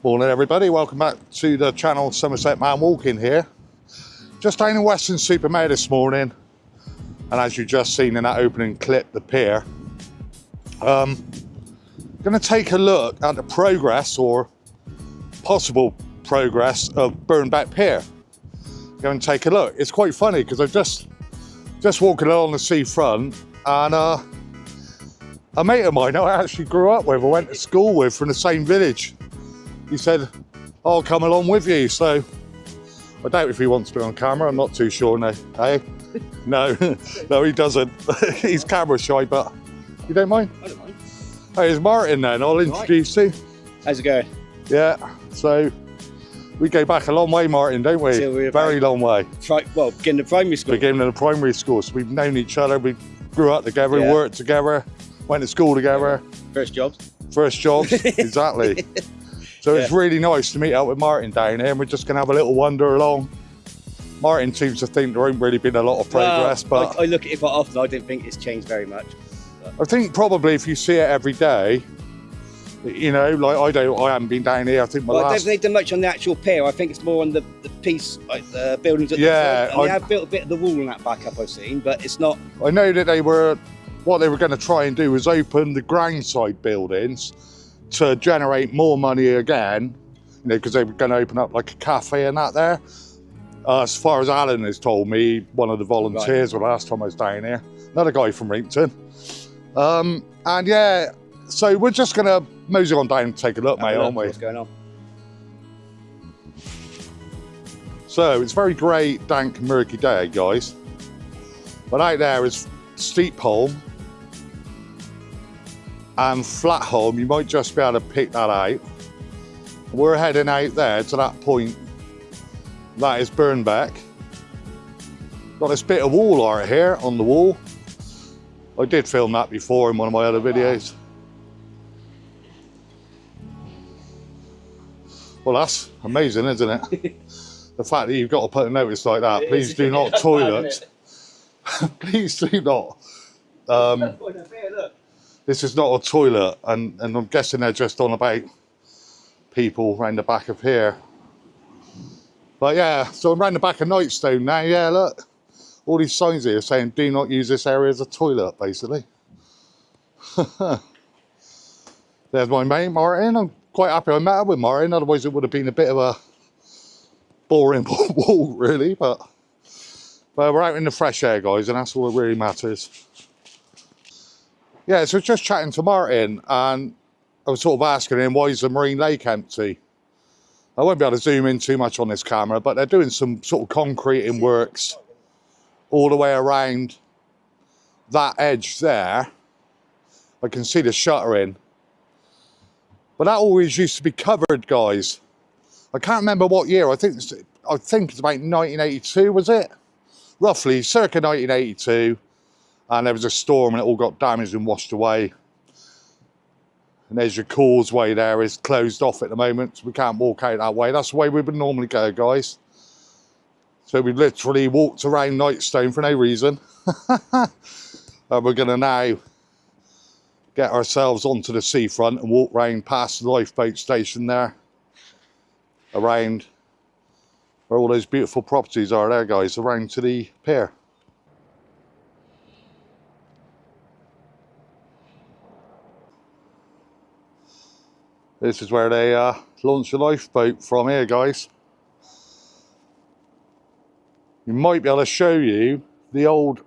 Morning everybody, welcome back to the channel. Somerset Man Walking here. Just down in Weston Super Mare this morning, and as you just seen in that opening clip, the pier. Going to take a look at the progress or possible progress of Birnbeck Pier. Go and take a look. It's quite funny because I'm just walking along the seafront, and a mate of mine I actually grew up with, I went to school with from the same village. He said, I'll come along with you. So I doubt if he wants to be on camera. I'm not too sure now. Hey? No, no, he doesn't. He's camera shy, but you don't mind? I don't mind. Hey, it's Martin then. I'll introduce you. How's it going? Yeah, so we go back a long way, Martin, don't we? So very long way. Well, beginning of primary school. Beginning of the primary school. So we've known each other. We grew up together, worked together, went to school together. First jobs. First jobs, exactly. So it's really nice to meet up with Martin down here, and we're just going to have a little wander along. Martin seems to think there ain't really been a lot of progress, but I look at it quite often. I don't think it's changed very much. But I think probably if you see it every day, you know, like I haven't been down here. I think my I last. don't think they've done much on the actual pier. I think it's more on the piece, like the buildings at the front. And they have built a bit of the wall and that back up, I've seen, but it's not. I know that what they were going to try and do was open the groundside buildings to generate more money again, you know, because they were going to open up like a cafe and that there. As far as Alan has told me, one of the volunteers, the last time I was down here, another guy from Rington. And yeah, so we're just going to mosey on down and take a look, mate, aren't we? What's going on? So it's very grey, dank, murky day, guys. But out there is steep home and flat home. You might just be able to pick that out. We're heading out there to that point. That is Birnbeck. Got this bit of wall art here on the wall. I did film that before in one of my other videos. Well, that's amazing, isn't it? The fact that you've got to put a notice like that. Please do not toilet. Please do not. This is not a toilet, and I'm guessing they're just on about people around the back of here. But yeah, so I'm around the back of Nightstone now. Yeah, look, all these signs here saying do not use this area as a toilet, basically. There's my mate, Martin. I'm quite happy I met up with Martin, otherwise it would have been a bit of a boring walk, really. But we're out in the fresh air, guys, and that's all that really matters. Yeah, so just chatting to Martin, and I was sort of asking him, why is the marine lake empty? I won't be able to zoom in too much on this camera, but they're doing some sort of concreting works all the way around that edge there. I can see the shuttering. But that always used to be covered, guys. I can't remember what year. I think it's about 1982, was it? Roughly, circa 1982. And there was a storm and it all got damaged and washed away. And there's your causeway there, is closed off at the moment, so we can't walk out that way. That's the way we would normally go, guys. So we literally walked around Nightstone for no reason. And we're going to now get ourselves onto the seafront and walk round past the lifeboat station there, around where all those beautiful properties are there, guys, around to the pier. This is where they launch a lifeboat from here, guys. You might be able to show you the old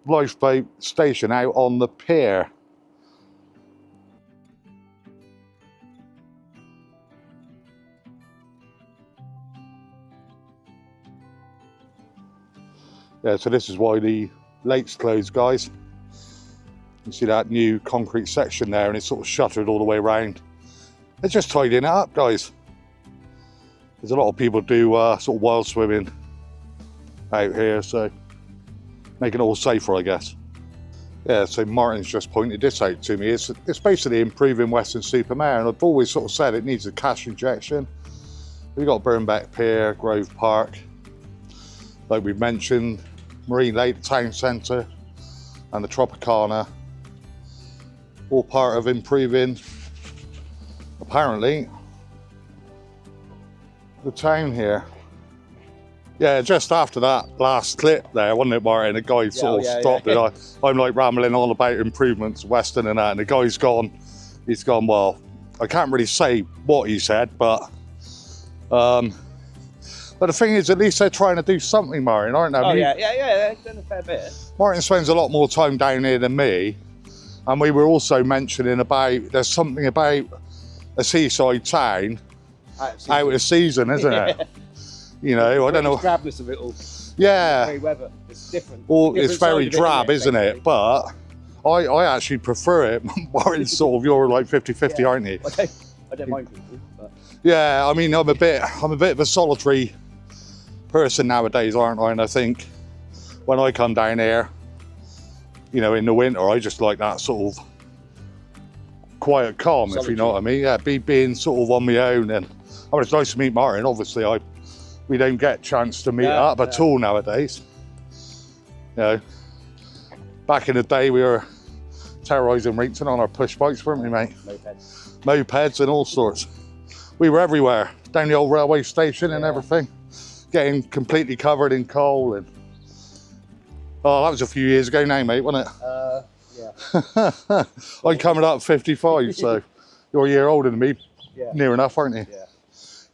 lifeboat station out on the pier. Yeah, so this is why the lake's closed, guys. You see that new concrete section there, and it's sort of shuttered all the way around. They're just tidying it up, guys. There's a lot of people do sort of wild swimming out here, so making it all safer, I guess. Yeah, so Martin's just pointed this out to me. It's basically improving Weston Super Mare, and I've always sort of said it needs a cash injection. We've got Birnbeck Pier, Grove Park, like we've mentioned, Marine Lake, the town centre, and the Tropicana, all part of improving, apparently, the town here. Yeah, just after that last clip there, wasn't it, Martin? The guy sort of stopped it. I'm like rambling on about improvements, Weston and that, and the guy's gone. He's gone, well, I can't really say what he said, but the thing is, at least they're trying to do something, Martin, aren't they? Oh, yeah, they've done a fair bit. Martin spends a lot more time down here than me, and we were also mentioning about, there's something about a seaside town out of season, isn't it? You know, I don't know. Drabness of it all. Yeah. Very weather. It's different. Well, it's very drab, isn't it? But I actually prefer it. Martin's sort of, you're like 50-50, aren't you? I don't mind people, but yeah, I mean, I'm a bit of a solitary person nowadays, aren't I? And I think when I come down here, you know, in the winter, I just like that sort of quiet calm, solitude, if you know what I mean. Yeah, being sort of on my own. And I mean, it's nice to meet Martin. Obviously, we don't get a chance to meet up at all nowadays. You know, back in the day, we were terrorising Rington on our push bikes, weren't we, mate? Mopeds and all sorts. We were everywhere, down the old railway station and everything, getting completely covered in coal. And oh, that was a few years ago now, mate, wasn't it? Yeah. I'm coming up 55, so you're a year older than me, near enough, aren't you? Yeah.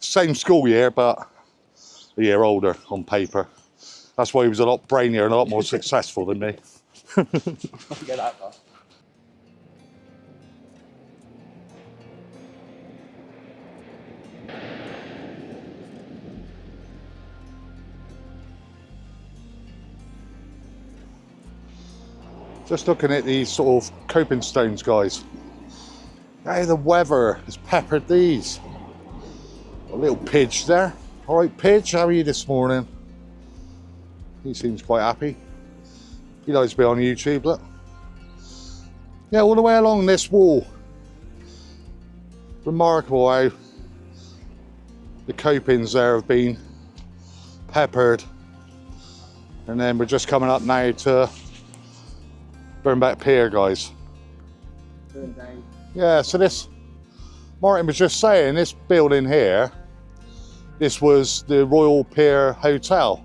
Same school year, but a year older on paper. That's why he was a lot brainier and a lot more successful than me. Get that far. Just looking at these sort of coping stones, guys. How the weather has peppered these. A little Pidge there. All right, Pidge, how are you this morning? He seems quite happy. He likes to be on YouTube, look. Yeah, all the way along this wall. Remarkable how the copings there have been peppered. And then we're just coming up now to Birnbeck Pier, guys. Yeah, so this, Martin was just saying, this building here, this was the Royal Pier Hotel.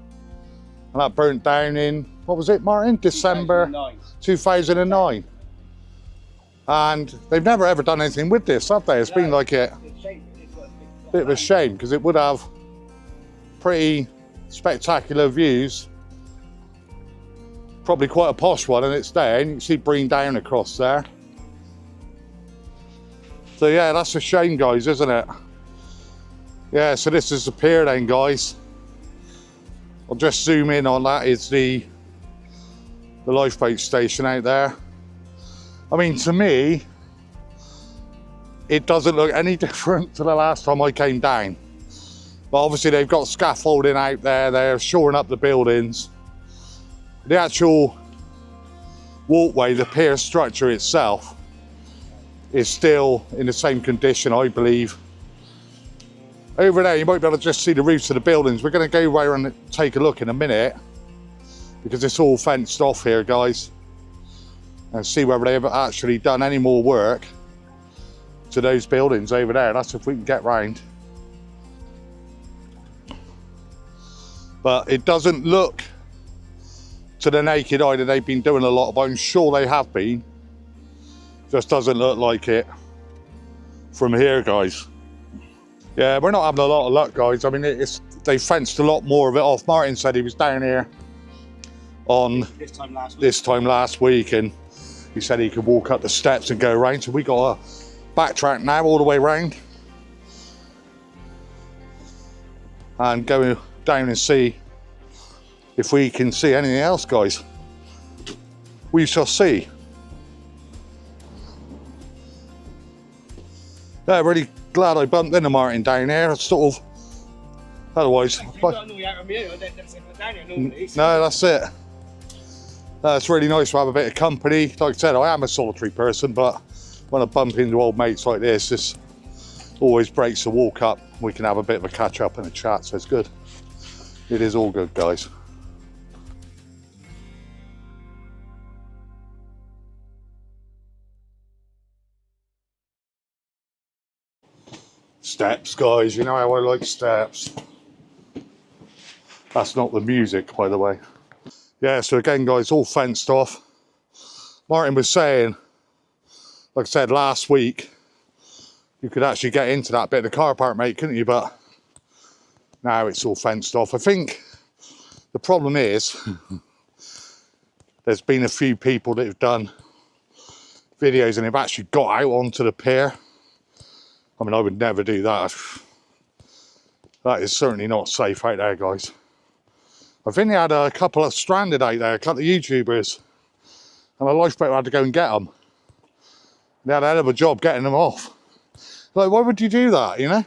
And that burnt down in, what was it, Martin? December 2009. And they've never ever done anything with this, have they? It's been like a bit of a shame, because it would have pretty spectacular views. Probably quite a posh one, and it's there, and you can see Breen Down across there. So yeah, that's a shame, guys, isn't it? Yeah, so this is the pier then, guys. I'll just zoom in on that. It's the lifeboat station out there. I mean, to me, it doesn't look any different to the last time I came down. But obviously they've got scaffolding out there, they're shoring up the buildings. The actual walkway, the pier structure itself, is still in the same condition, I believe. Over there, you might be able to just see the roofs of the buildings. We're going to go around and take a look in a minute, because it's all fenced off here, guys, and see whether they've actually done any more work to those buildings over there. That's if we can get round. But it doesn't look to the naked eye that they've been doing a lot, but I'm sure they have been. Just doesn't look like it from here, guys. Yeah, we're not having a lot of luck, guys. I mean, they fenced a lot more of it off. Martin said he was down here on this time last week, and he said he could walk up the steps and go around. So we got a backtrack now all the way around and go down and see if we can see anything else, guys. We shall see. Yeah, really glad I bumped into Martin down here. It's sort of, otherwise. No, that's it. It's really nice to have a bit of company. Like I said, I am a solitary person, but when I bump into old mates like this, this always breaks the walk up. We can have a bit of a catch up and a chat, so it's good. It is all good, guys. Steps, guys, you know how I like steps. That's not the music, by the way. Yeah, so again, guys, all fenced off. Martin was saying, like I said last week, you could actually get into that bit of the car park, mate, couldn't you? But now it's all fenced off. I think the problem is there's been a few people that have done videos and they've actually got out onto the pier. I mean, I would never do that. That is certainly not safe out there, guys. I think they had a couple of stranded out there, a couple of YouTubers, and a lifeboat had to go and get them. They had a hell of a job getting them off. Like, why would you do that, you know? And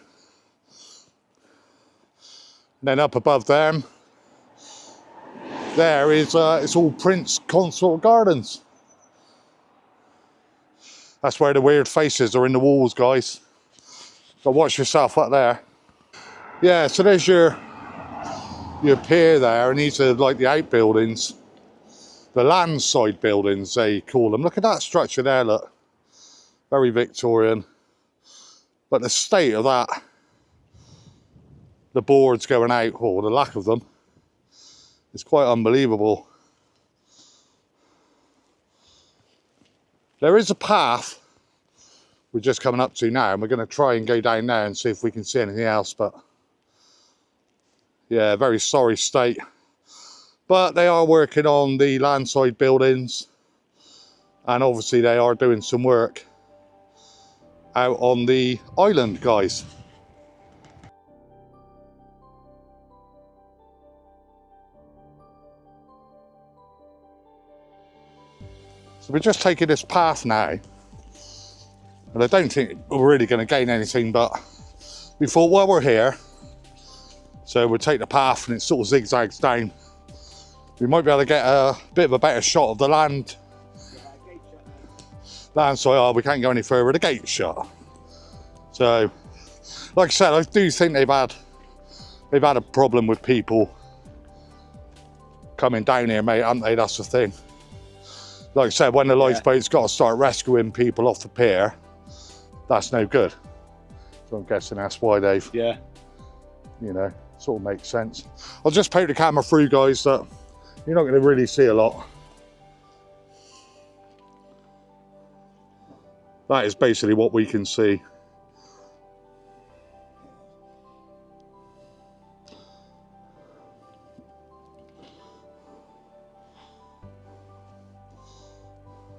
then up above them, there is, it's all Prince Consort Gardens. That's where the weird faces are in the walls, guys. So watch yourself up there. Yeah, so there's your pier there, and these are like the outbuildings. The landside buildings, they call them. Look at that structure there, look. Very Victorian. But the state of that, the boards going out, or the lack of them, is quite unbelievable. There is a path we're just coming up to now, and we're going to try and go down there and see if we can see anything else, but yeah, very sorry state. But they are working on the landside buildings, and obviously they are doing some work out on the island, guys. So we're just taking this path now, and I don't think we're really going to gain anything, but we thought, well, we're here, so we'll take the path, and it sort of zigzags down. We might be able to get a bit of a better shot of the land. Landside, oh, we can't go any further, the gate's shut. So, like I said, I do think they've had a problem with people coming down here, mate, haven't they? That's the thing. Like I said, when the lifeboat's got to start rescuing people off the pier, that's no good. So I'm guessing that's why they've, you know, sort of makes sense. I'll just poke the camera through, guys, that you're not going to really see a lot. That is basically what we can see.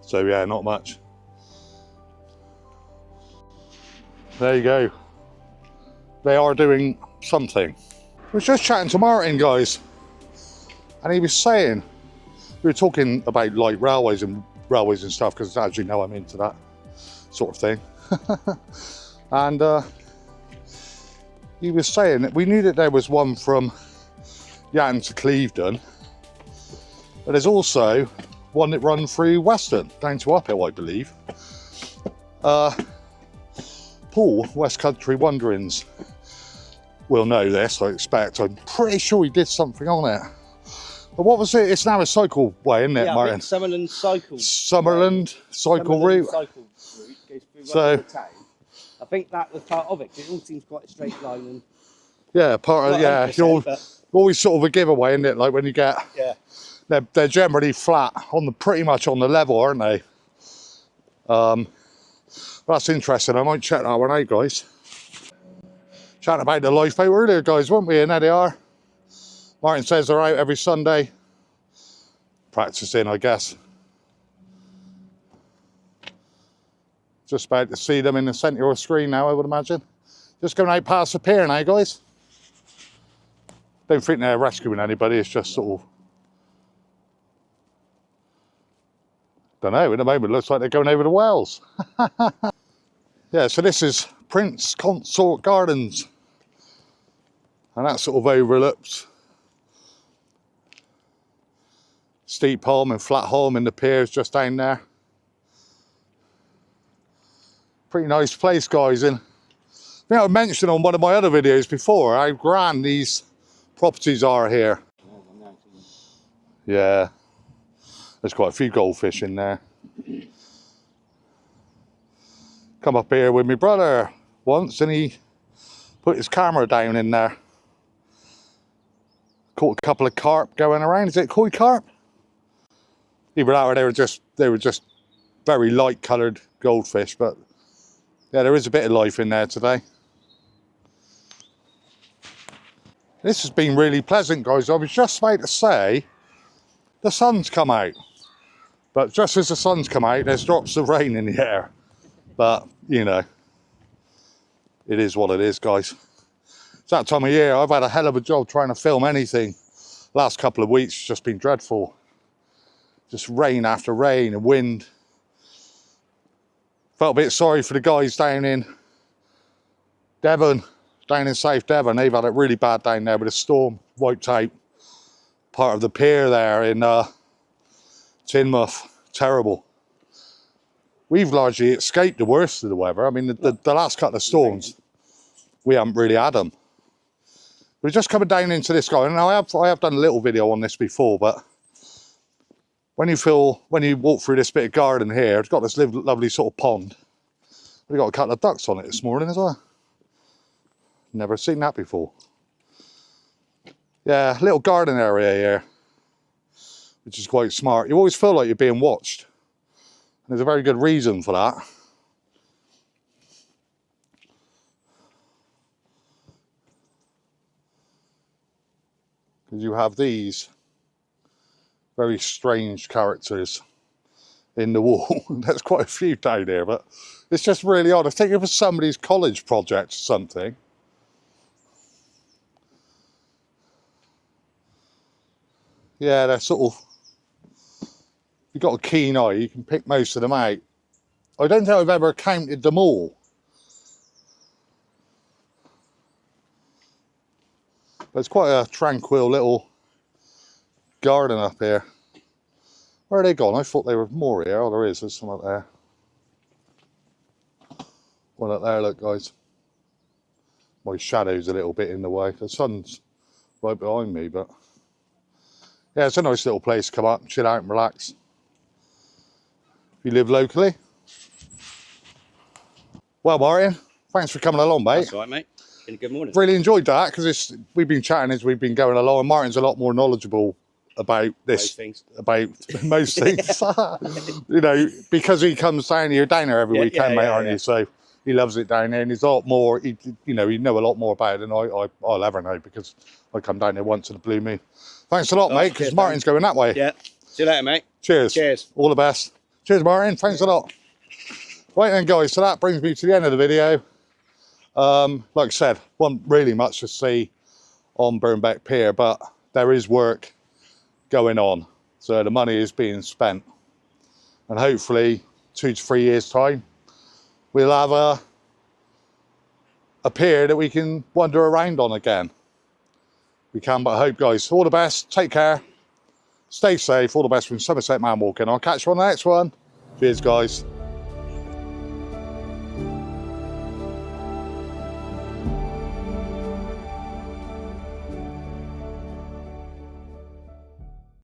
So yeah, not much. There you go. They are doing something. I was just chatting to Martin, guys, and he was saying, we were talking about like railways and stuff, because as you know, I'm into that sort of thing. And he was saying that we knew that there was one from Yatton to Clevedon, but there's also one that runs through Weston down to Uphill, I believe. Paul, West Country Wanderings, will know this, I expect. I'm pretty sure he did something on it. But what was it? It's now a cycle way, isn't it, yeah, Martin? Summerland Cycle. Summerland Cycle Route. Cycle route goes through So, town. I think that was part of it, because it all seems quite a straight line. And yeah, part of, yeah, you're always sort of a giveaway, isn't it? Like when you get, they're generally flat, pretty much on the level, aren't they? That's interesting. I might check that one out, guys. Chatting about the lifeboat earlier, guys, weren't we? And there they are. Martin says they're out every Sunday. Practicing, I guess. Just about to see them in the centre of the screen now, I would imagine. Just going out past the pier now, guys. Don't think they're rescuing anybody, it's just sort of, don't know, at the moment it looks like they're going over the wells. Yeah, so this is Prince Consort Gardens, and that sort of overlooks Steep Holm and Flat Holm, and the piers just down there. Pretty nice place, guys, and I think I mentioned on one of my other videos before how grand these properties are here. Yeah, there's quite a few goldfish in there. Come up here with my brother once, and he put his camera down in there. Caught a couple of carp going around. Is it koi carp? Either that or they were just very light coloured goldfish, but yeah, there is a bit of life in there today. This has been really pleasant, guys. I was just about to say the sun's come out, but just as the sun's come out, there's drops of rain in the air. But you know, it is what it is, guys. It's that time of year. I've had a hell of a job trying to film anything. Last couple of weeks it's just been dreadful. Just rain after rain and wind. Felt a bit sorry for the guys down in Devon, down in South Devon. They've had it really bad down there with a storm. Wiped out part of the pier there in Teignmouth. Terrible. We've largely escaped the worst of the weather. I mean, the last couple of storms, we haven't really had them. We're just coming down into this guy, and I have done a little video on this before, but when you walk through this bit of garden here, it's got this lovely sort of pond. We've got a couple of ducks on it this morning as well. Never seen that before. Yeah, little garden area here, which is quite smart. You always feel like you're being watched. And there's a very good reason for that. Because you have these very strange characters in the wall. There's quite a few down here, but it's just really odd. I think it was somebody's college project or something. Yeah, they're sort of, if you've got a keen eye, you can pick most of them out. I don't think I've ever counted them all. But it's quite a tranquil little garden up here. Where are they gone? I thought they were more here. Oh, there's some up there. One up there, look, guys. My shadow's a little bit in the way. The sun's right behind me, but yeah, it's a nice little place to come up, chill out and relax. If you live locally. Well, Martin, thanks for coming along, mate. That's all right, mate. Good morning. Really enjoyed that, because we've been chatting as we've been going along, and Martin's a lot more knowledgeable about this, about most things. You know, because he comes down here, every weekend, mate, aren't you? So he loves it down there, and he's a lot more, you know a lot more about it than I'll ever know, because I come down there once in a blue moon. Thanks a lot, mate, because Martin's going that way. Yeah. See you later, mate. Cheers. Cheers. All the best. Cheers, Martin. Thanks a lot. Right then, guys, so that brings me to the end of the video. Like I said, wasn't really much to see on Birnbeck Pier, but there is work going on. So the money is being spent. And hopefully, 2 to 3 years' time, we'll have a pier that we can wander around on again. We can but hope, guys. All the best. Take care. Stay safe. All the best from Somerset Man Walking. I'll catch you on the next one. Cheers, guys.